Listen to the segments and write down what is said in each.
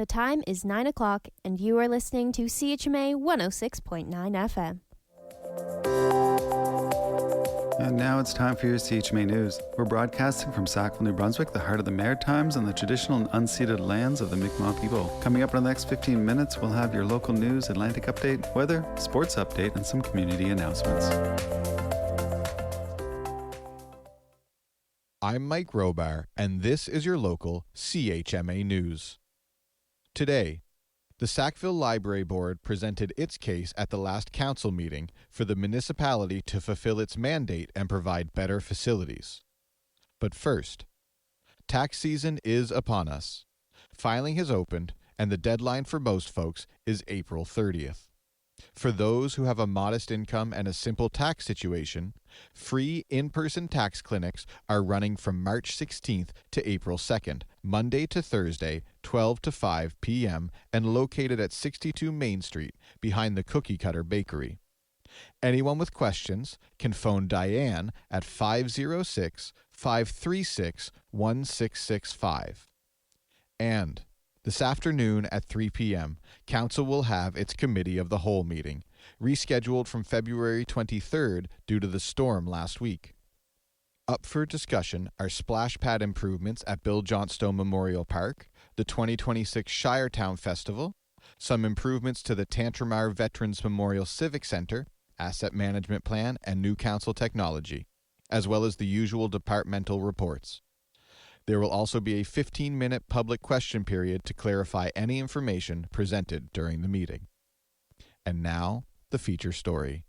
The time is 9 o'clock, and you are listening to CHMA 106.9 FM. And now it's time for your CHMA News. We're broadcasting from Sackville, New Brunswick, the heart of the Maritimes and the traditional and unceded lands of the Mi'kmaq people. Coming up in the next 15 minutes, we'll have your local news, Atlantic update, weather, sports update, and some community announcements. I'm Mike Robar, and this is your local CHMA News. Today, the Sackville Library Board presented its case at the last council meeting for the municipality to fulfill its mandate and provide better facilities. But first, tax season is upon us. Filing has opened, and the deadline for most folks is April 30th. For those who have a modest income and a simple tax situation, free in-person tax clinics are running from March 16th to April 2nd, Monday to Thursday, 12 to 5 p.m., and located at 62 Main Street, behind the Cookie Cutter Bakery. Anyone with questions can phone Diane at 506-536-1665. And this afternoon at 3 p.m., Council will have its Committee of the Whole meeting, rescheduled from February 23rd due to the storm last week. Up for discussion are splash pad improvements at Bill Johnstone Memorial Park, the 2026 Shiretown Festival, some improvements to the Tantramar Veterans Memorial Civic Center, asset management plan, and new council technology, as well as the usual departmental reports. There will also be a 15-minute public question period to clarify any information presented during the meeting. And now, the feature story.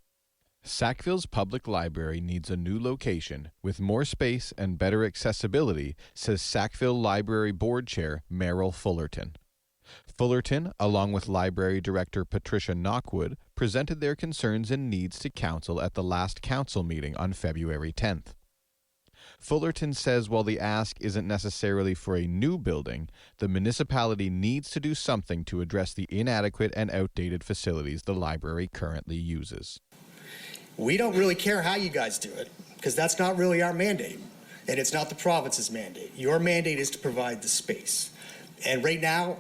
Sackville's public library needs a new location with more space and better accessibility, says Sackville Library Board Chair Merrill Fullerton. Fullerton, along with Library Director Patricia Knockwood, presented their concerns and needs to Council at the last Council meeting on February 10th. Fullerton says while the ask isn't necessarily for a new building, the municipality needs to do something to address the inadequate and outdated facilities the library currently uses. We don't really care how you guys do it, because that's not really our mandate, and it's not the province's mandate. Your mandate is to provide the space. And right now,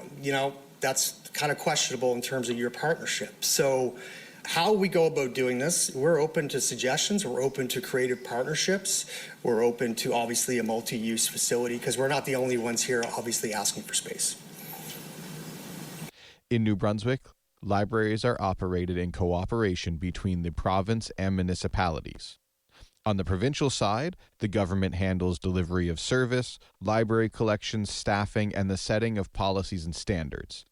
that's kind of questionable in terms of your partnership. So how we go about doing this, we're open to suggestions, we're open to creative partnerships, we're open to obviously a multi-use facility, because we're not the only ones here obviously asking for space. In New Brunswick, libraries are operated in cooperation between the province and municipalities. On the provincial side, the government handles delivery of service, library collections, staffing, and the setting of policies and standards.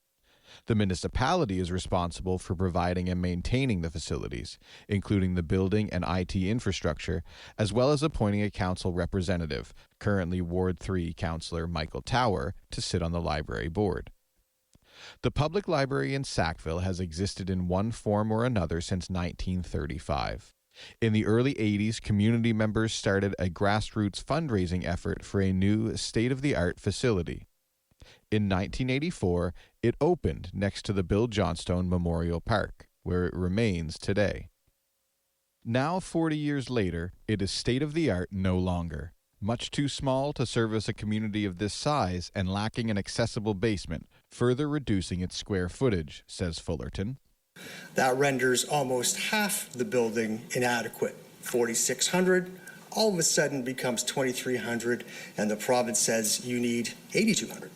The municipality is responsible for providing and maintaining the facilities, including the building and IT infrastructure, as well as appointing a council representative, currently Ward 3 Councillor Michael Tower, to sit on the library board. The public library in Sackville has existed in one form or another since 1935. In the early 80s, community members started a grassroots fundraising effort for a new state-of-the-art facility. In 1984, it opened next to the Bill Johnstone Memorial Park, where it remains today. Now, 40 years later, it is state-of-the-art no longer. Much too small to service a community of this size and lacking an accessible basement, further reducing its square footage, says Fullerton. That renders almost half the building inadequate. 4,600 all of a sudden becomes 2,300, and the province says you need 8,200.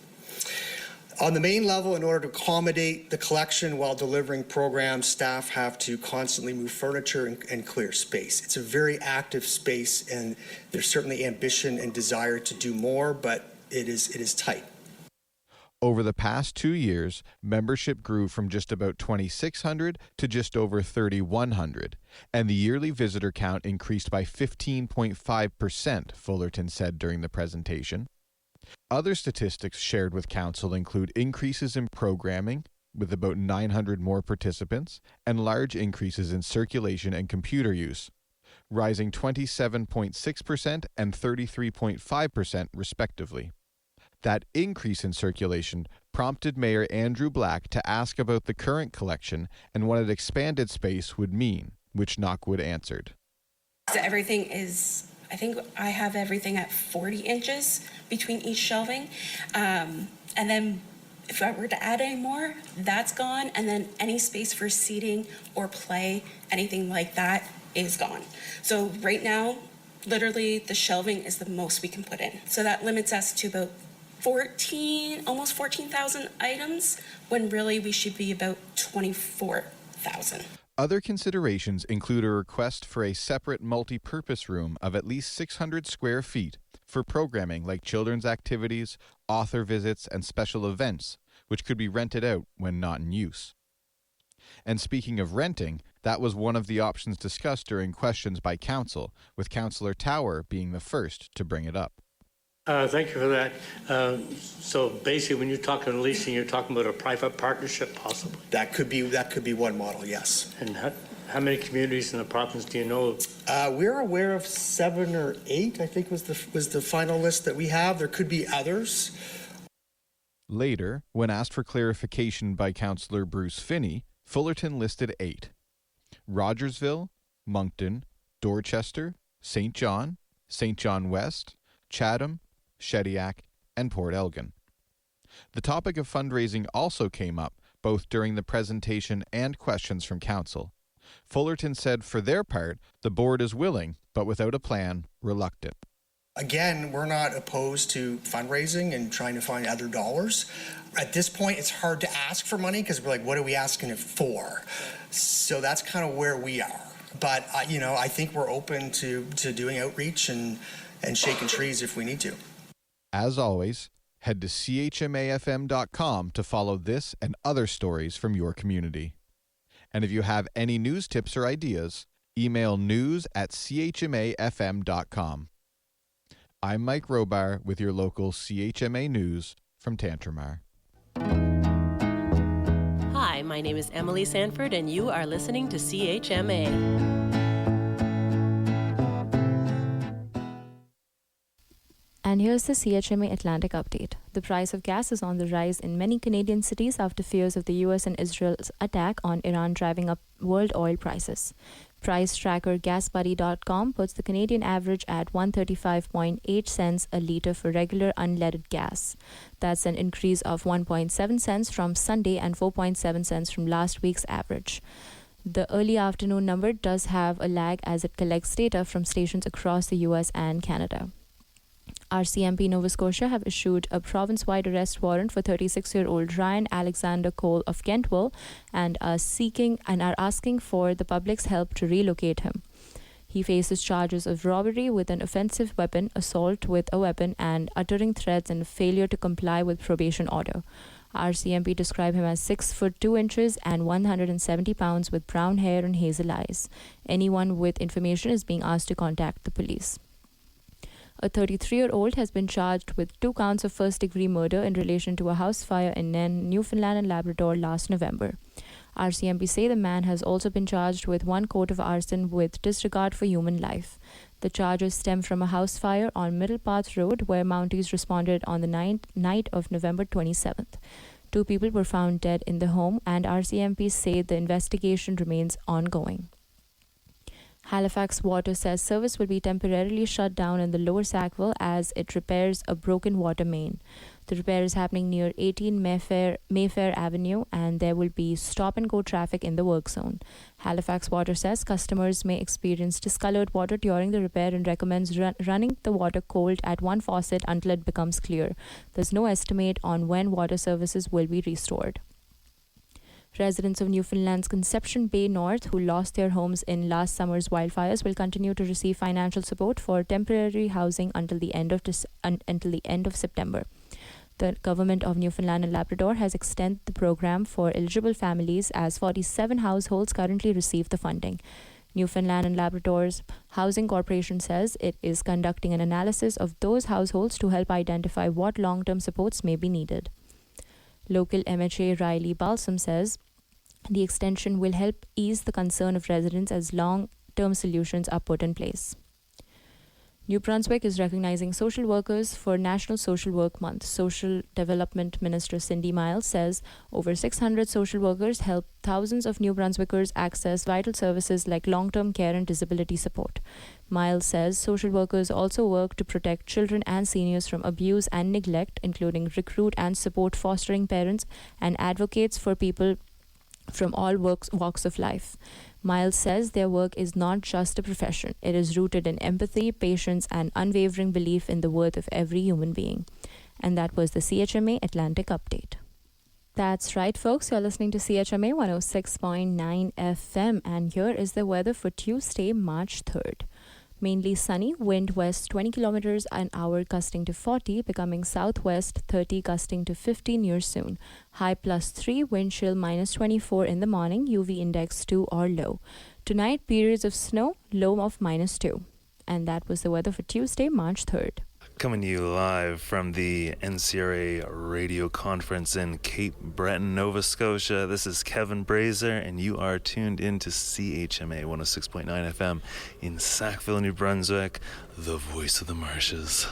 On the main level, in order to accommodate the collection while delivering programs, staff have to constantly move furniture and clear space. It's a very active space, and there's certainly ambition and desire to do more, but it is tight. Over the past 2 years, membership grew from just about 2,600 to just over 3,100, and the yearly visitor count increased by 15.5%, Fullerton said during the presentation. Other statistics shared with Council include increases in programming, with about 900 more participants, and large increases in circulation and computer use, rising 27.6% and 33.5% respectively. That increase in circulation prompted Mayor Andrew Black to ask about the current collection and what an expanded space would mean, which Knockwood answered. So everything is, I think I have everything at 40 inches between each shelving. And then If I were to add any more, that's gone, and then any space for seating or play, anything like that, is gone. So right now, literally, the shelving is the most we can put in. So that limits us to about almost 14,000 items, when really we should be about 24,000. Other considerations include a request for a separate multi-purpose room of at least 600 square feet for programming like children's activities, author visits, and special events, which could be rented out when not in use. And speaking of renting, that was one of the options discussed during questions by Council, with Councillor Tower being the first to bring it up. Thank you for that. So basically, when you're talking leasing, you're talking about a private partnership, possibly. That could be one model, yes. And how many communities in the province do you know? We're aware of 7 or 8, I think was the final list that we have. There could be others. Later, when asked for clarification by Councillor Bruce Finney, Fullerton listed 8. Rogersville, Moncton, Dorchester, St. John West, Chatham, Shediac, and Port Elgin. The topic of fundraising also came up, both during the presentation and questions from Council. Fullerton said for their part, the board is willing, but without a plan, reluctant. Again, we're not opposed to fundraising and trying to find other dollars. At this point, it's hard to ask for money because we're like, what are we asking it for? So that's kind of where we are. But, I think we're open to doing outreach and shaking trees if we need to. As always, head to chmafm.com to follow this and other stories from your community. And if you have any news tips or ideas, email news@chmafm.com. I'm Mike Robar with your local CHMA News from Tantramar. Hi, my name is Emily Sanford, and you are listening to CHMA. And here's the CHMA Atlantic update. The price of gas is on the rise in many Canadian cities after fears of the US and Israel's attack on Iran driving up world oil prices. Price tracker GasBuddy.com puts the Canadian average at 135.8 cents a litre for regular unleaded gas. That's an increase of 1.7 cents from Sunday and 4.7 cents from last week's average. The early afternoon number does have a lag as it collects data from stations across the US and Canada. RCMP Nova Scotia have issued a province-wide arrest warrant for 36-year-old Ryan Alexander Cole of Kentwell and are asking for the public's help to relocate him. He faces charges of robbery with an offensive weapon, assault with a weapon, and uttering threats and failure to comply with probation order. RCMP describe him as 6 foot 2 inches and 170 pounds with brown hair and hazel eyes. Anyone with information is being asked to contact the police. A 33-year-old has been charged with 2 counts of first-degree murder in relation to a house fire in Nain, Newfoundland and Labrador last November. RCMP say the man has also been charged with 1 count of arson with disregard for human life. The charges stem from a house fire on Middle Path Road where Mounties responded on the night of November 27th. 2 people were found dead in the home, and RCMP say the investigation remains ongoing. Halifax Water says service will be temporarily shut down in the Lower Sackville as it repairs a broken water main. The repair is happening near 18 Mayfair Avenue, and there will be stop-and-go traffic in the work zone. Halifax Water says customers may experience discolored water during the repair and recommends running the water cold at one faucet until it becomes clear. There's no estimate on when water services will be restored. Residents of Newfoundland's Conception Bay North who lost their homes in last summer's wildfires will continue to receive financial support for temporary housing until the end of September. The Government of Newfoundland and Labrador has extended the program for eligible families as 47 households currently receive the funding. Newfoundland and Labrador's Housing Corporation says it is conducting an analysis of those households to help identify what long-term supports may be needed. Local MHA Riley Balsam says the extension will help ease the concern of residents as long-term solutions are put in place. New Brunswick is recognizing social workers for National Social Work Month. Social Development Minister Cindy Miles says over 600 social workers help thousands of New Brunswickers access vital services like long-term care and disability support. Miles says social workers also work to protect children and seniors from abuse and neglect, including recruit and support fostering parents and advocates for people from all walks of life. Miles says their work is not just a profession. It is rooted in empathy, patience, and unwavering belief in the worth of every human being. And that was the CHMA Atlantic Update. That's right, folks. You're listening to CHMA 106.9 FM, and here is the weather for Tuesday, March 3rd. Mainly sunny, wind west 20 kilometers an hour gusting to 40, becoming southwest 30 gusting to 50 near soon. High +3, wind chill -24 in the morning, UV index 2 or low. Tonight, periods of snow, low of -2. And that was the weather for Tuesday, March 3rd. Coming to you live from the NCRA radio conference in Cape Breton, Nova Scotia. This is Kevin Brazier, and you are tuned in to CHMA 106.9 FM in Sackville, New Brunswick, the voice of the marshes.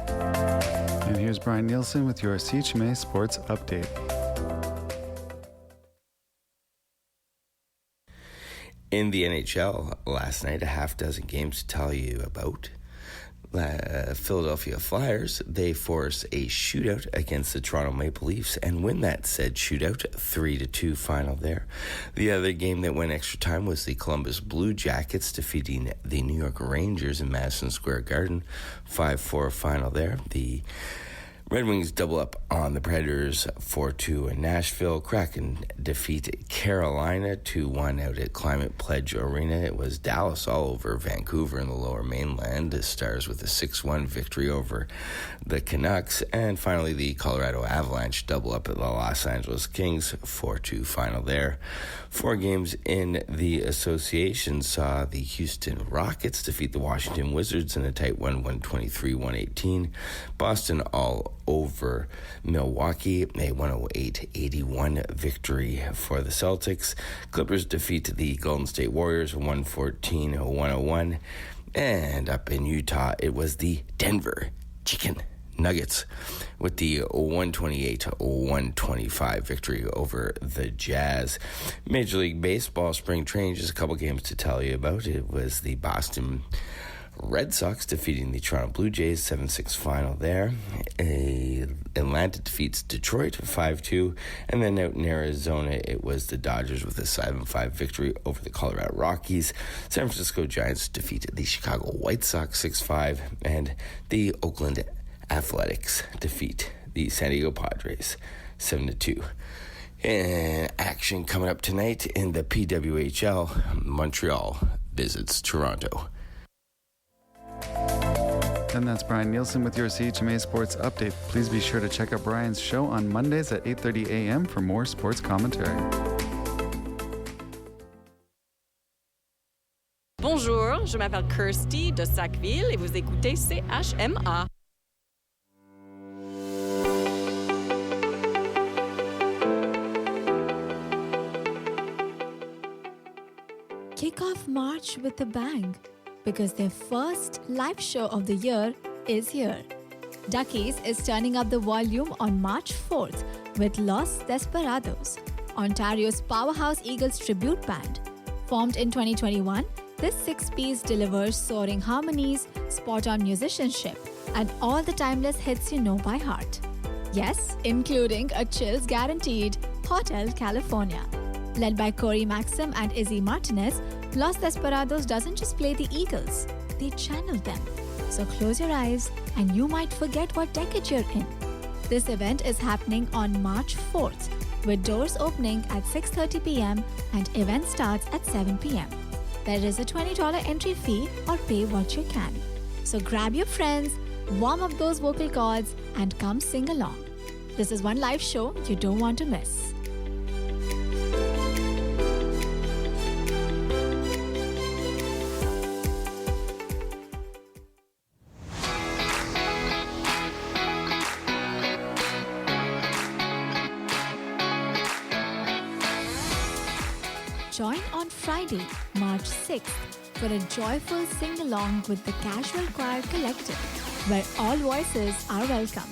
And here's Brian Nielsen with your CHMA Sports Update. In the NHL last night, a half dozen games to tell you about. Philadelphia Flyers, they force a shootout against the Toronto Maple Leafs and win that said shootout 3-2 final there. The other game that went extra time was the Columbus Blue Jackets defeating the New York Rangers in Madison Square Garden, 5-4 final there. The Red Wings double up on the Predators 4-2 in Nashville. Kraken defeat Carolina 2-1 out at Climate Pledge Arena. It was Dallas all over Vancouver in the Lower Mainland. The Stars with a 6-1 victory over the Canucks. And finally, the Colorado Avalanche double up at the Los Angeles Kings 4-2 final there. 4 games in the association saw the Houston Rockets defeat the Washington Wizards in a tight 123-118. Boston all over Milwaukee, a 108-81 victory for the Celtics. Clippers defeat the Golden State Warriors 114-101. And up in Utah, it was the Denver Chicken Nuggets with the 128-125 victory over the Jazz. Major League Baseball spring training, just a couple games to tell you about. It was the Boston Red Sox defeating the Toronto Blue Jays 7-6 final there. Atlanta defeats Detroit 5-2, and then out in Arizona it was the Dodgers with a 7-5 victory over the Colorado Rockies. San Francisco Giants defeated the Chicago White Sox 6-5, and the Oakland Athletics defeat the San Diego Padres 7-2. And action coming up tonight in the PWHL. Montreal visits Toronto. And that's Brian Nielsen with your CHMA Sports Update. Please be sure to check out Brian's show on Mondays at 8:30 a.m. for more sports commentary. Bonjour, je m'appelle Kirsty de Sackville et vous écoutez CHMA. Kick off March with a bang, because their first live show of the year is here. Duckies is turning up the volume on March 4th with Los Desperados, Ontario's powerhouse Eagles tribute band. Formed in 2021, this 6-piece delivers soaring harmonies, spot-on musicianship, and all the timeless hits you know by heart. Yes, including a chills guaranteed Hotel California. Led by Corey Maxim and Izzy Martinez, Los Desperados doesn't just play the Eagles, they channel them. So close your eyes and you might forget what decade you're in. This event is happening on March 4th, with doors opening at 6:30 p.m. and event starts at 7 p.m. There is a $20 entry fee or pay what you can. So grab your friends, warm up those vocal cords, and come sing along. This is one live show you don't want to miss. Join on Friday, March 6th for a joyful sing-along with the Casual Choir Collective, where all voices are welcome.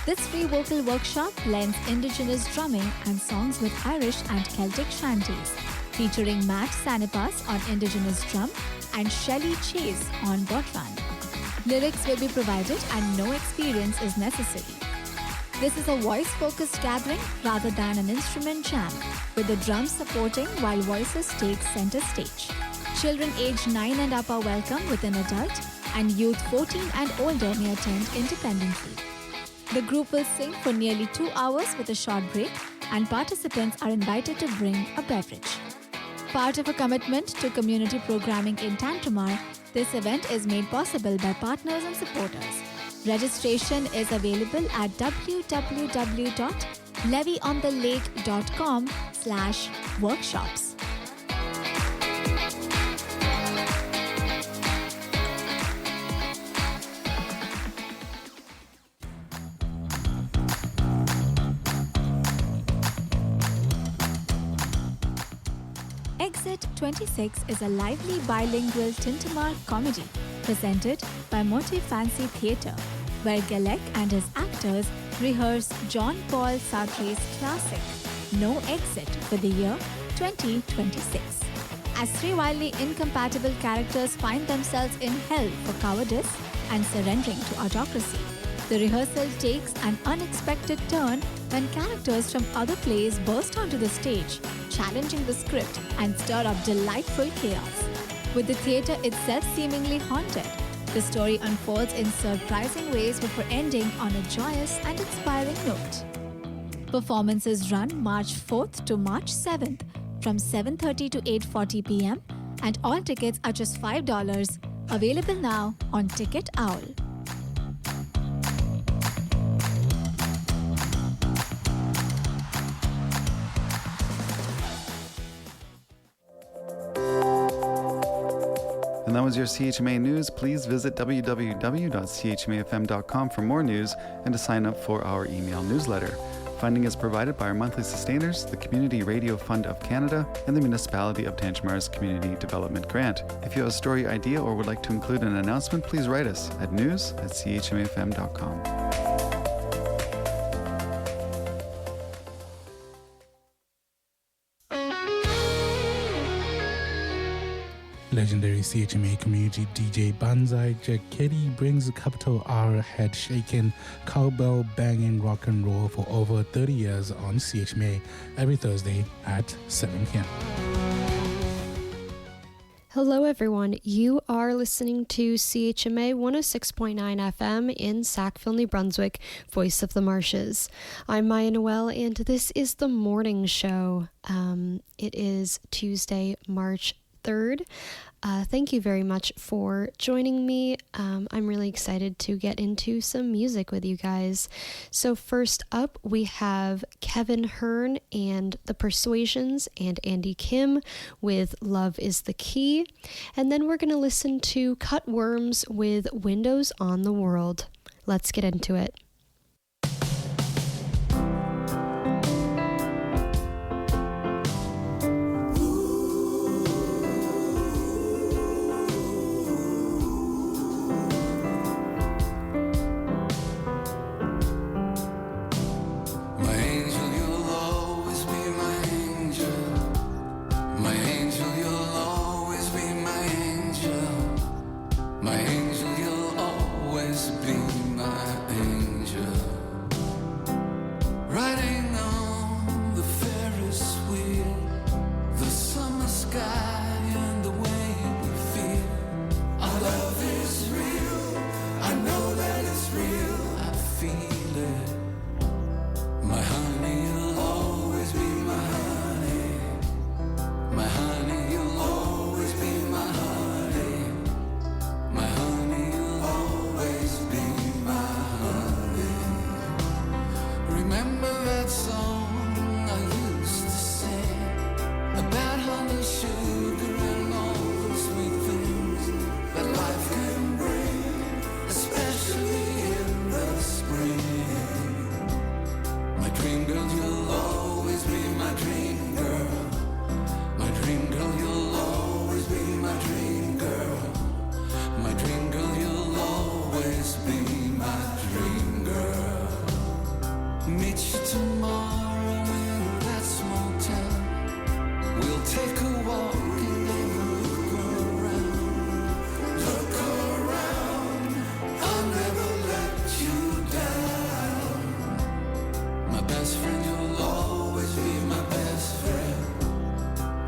This free vocal workshop blends Indigenous drumming and songs with Irish and Celtic shanties, featuring Matt Sanipas on Indigenous drum and Shelley Chase on bodhrán. Lyrics will be provided and no experience is necessary. This is a voice-focused gathering rather than an instrument jam, with the drums supporting while voices take center stage. Children aged 9 and up are welcome with an adult, and youth 14 and older may attend independently. The group will sing for nearly 2 hours with a short break, and participants are invited to bring a beverage. Part of a commitment to community programming in Tantramar, this event is made possible by partners and supporters. Registration is available at www.levyonthelake.com/workshops. Exit 26 is a lively bilingual Tintamar comedy presented by Motive Fancy Theatre, where Galek and his actors rehearse John Paul Sartre's classic No Exit for the year 2026. As three wildly incompatible characters find themselves in hell for cowardice and surrendering to autocracy, the rehearsal takes an unexpected turn when characters from other plays burst onto the stage, challenging the script and stir up delightful chaos. With the theatre itself seemingly haunted, the story unfolds in surprising ways before ending on a joyous and inspiring note. Performances run March 4th to March 7th from 7:30 to 8:40 p.m. and all tickets are just $5, available now on Ticket Owl. And that was your CHMA News. Please visit www.chmafm.com for more news and to sign up for our email newsletter. Funding is provided by our monthly sustainers, the Community Radio Fund of Canada, and the Municipality of Tantjamar's Community Development Grant. If you have a story idea or would like to include an announcement, please write us at news@chmafm.com. Legendary CHMA community DJ Banzai Jack Kitty brings the capital R head shaking, cowbell banging rock and roll for over 30 years on CHMA every Thursday at 7 p.m. Hello, everyone. You are listening to CHMA 106.9 FM in Sackville, New Brunswick, Voice of the Marshes. I'm Maya Noel, and this is the morning show. It is Tuesday, March 3rd. Thank you very much for joining me. I'm really excited to get into some music with you guys. So first up, we have Kevin Hearn and the Persuasions and Andy Kim with Love is the Key. And then we're going to listen to Cutworms with Windows on the World. Let's get into it. My angel, you'll always be my angel. Meet you tomorrow in that small town. We'll take a walk and then look around. Look around, I'll never let you down. My best friend, you'll always be my best friend.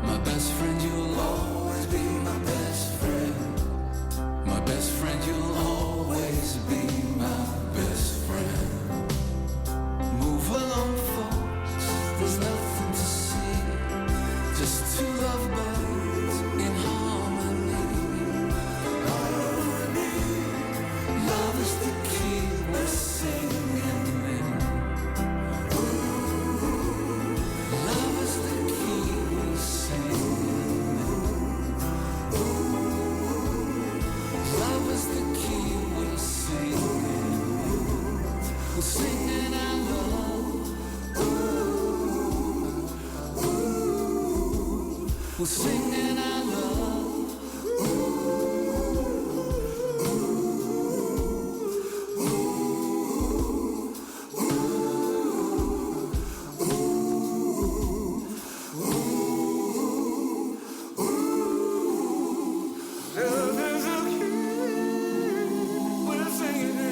My best friend, you'll always be my best friend. My best friend, you'll always be my best friend. Move along, folks, there's nothing to see. Just two lovebirds in harmony. Harmony. Love is the key we're singing in. Ooh. Love is the key we're singing in. Ooh. Love is the key we're singing. We're singing our love. Ooh. Ooh. We're singing our love. Ooh. Ooh. Ooh. Ooh. Love is a key we're singing in.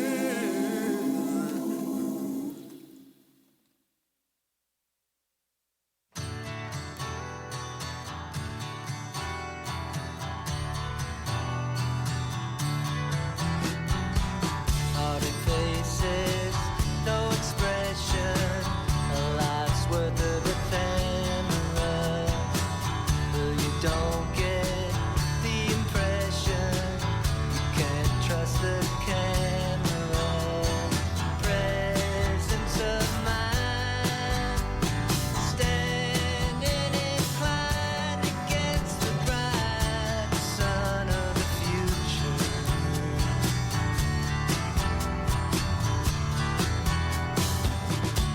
Hard faces, no expression, a life's worth of ephemera. Well, you don't get the impression, you can't trust the camera. Presence of mind, standing inclined against the bright sun of the future.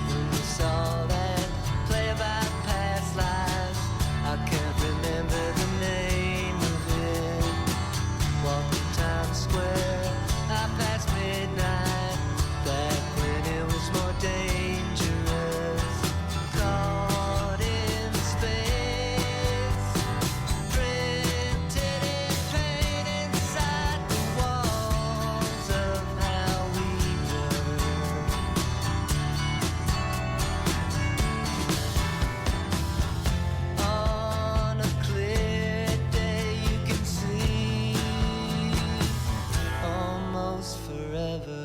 When we saw that play about past lives, I can't remember the name of it. Walking Times Square, I passed midnight, back when it was more dangerous. Caught in space, printed in paint inside the walls of how we were. On a clear day you can see almost forever.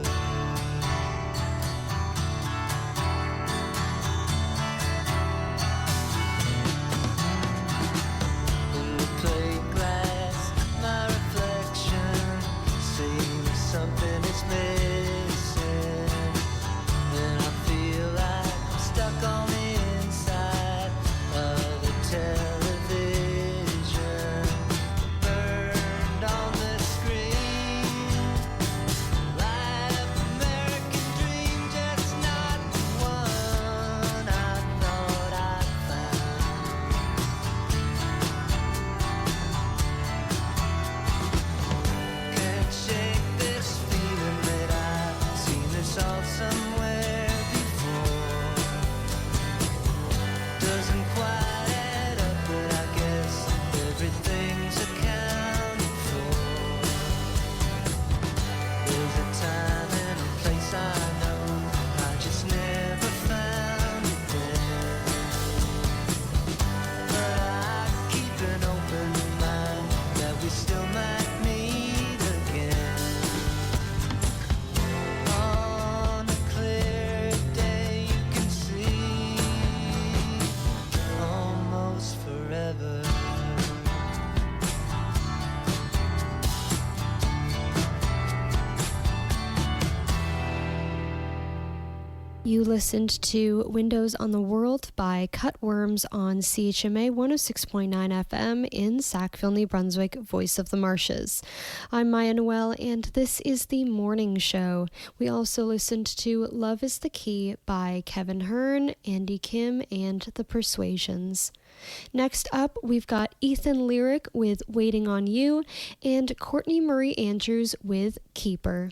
In the plate glass, my reflection seems something is missing. And I feel like I'm stuck on the inside of the television, burned on the screen. Light up American dream, just not the one I thought I'd found. Can't shake this feeling that I've seen this all somewhere before. Doesn't quite add up, but I guess everything's accounted for. There's a time and a place I know, I just never found it then. But I keep an open mind that we still might meet again. On a clear day you can see almost forever. You listened to Windows on the World by Cutworms on CHMA 106.9 FM in Sackville, New Brunswick, Voice of the Marshes. I'm Maya Noel, and this is the morning show. We also listened to Love is the Key by Kevin Hearn, Andy Kim, and The Persuasions. Next up, we've got Ethan Lyric with Waiting on You and Courtney Marie Andrews with Keeper.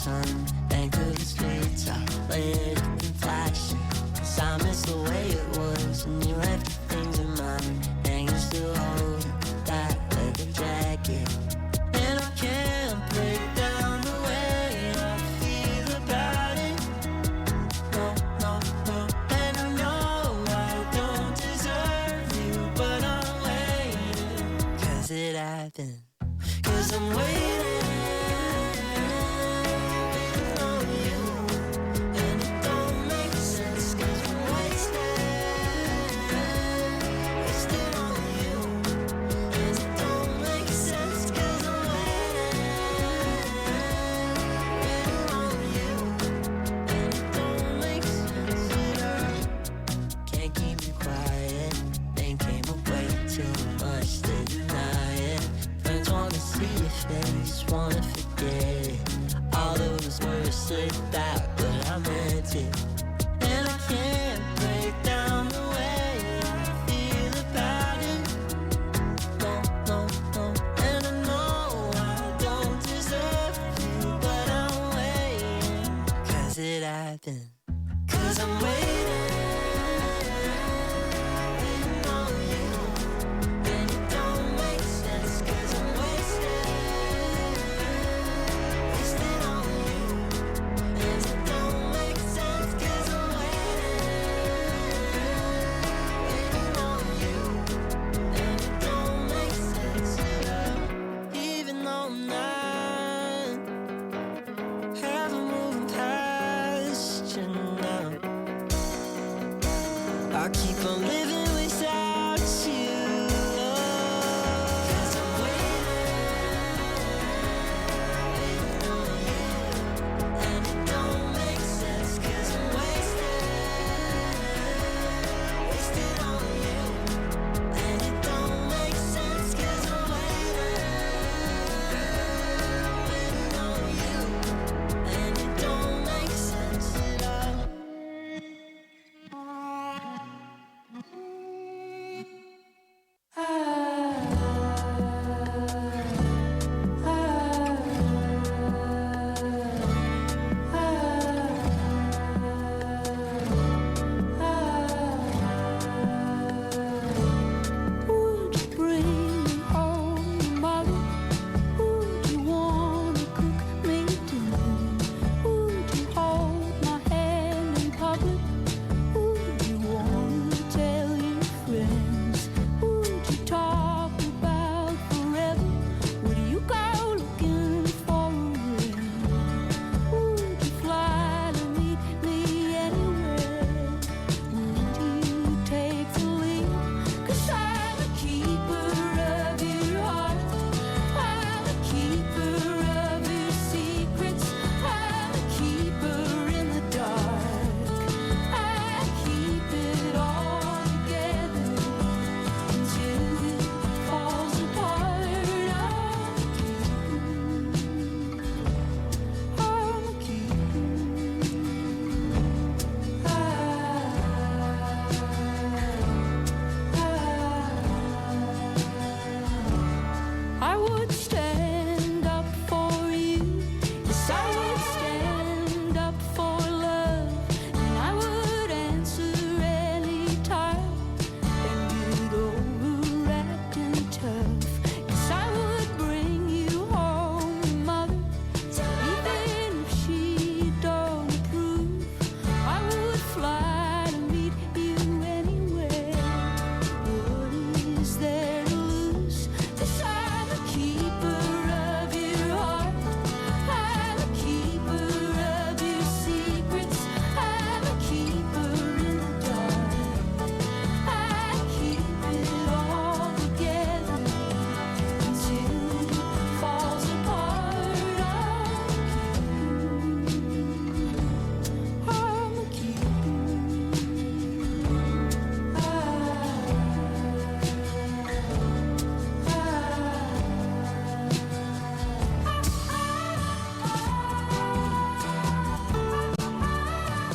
sun, anchor the streets out, lit and flashing. So I miss the way it was when you left the things in mine, and you still holding that leather jacket. And I can't break down the way I feel about it. No, no, no. And I know I don't deserve you, but I'm waiting, 'cause it happened. 'Cause I'm waiting. Wanna forget it. All those words slipped out, but I meant it. And I can't break down the way I feel about it. No, no, no. And I know I don't deserve you, but I'm waiting, 'cause it happened. 'Cause I'm waiting. I keep on living without you. 'Cause I'm waiting on you, and it don't make sense, 'cause I'm wasted on you, and it don't make sense, 'cause I'm waiting on you, and it don't make sense at all. Would you bring me home tomorrow? Would you wanna cook me dinner? Would you hold my hand in public? Would you wanna tell your friends? Would you talk about forever? Would you go looking for a ring? Would you fly to meet me anywhere? Would you take the lead? 'Cause I'm a keeper of your heart. I'm a keeper of your secrets. I'm a keeper in the dark. I keep it all together until it falls apart. I'm a keeper. I would stay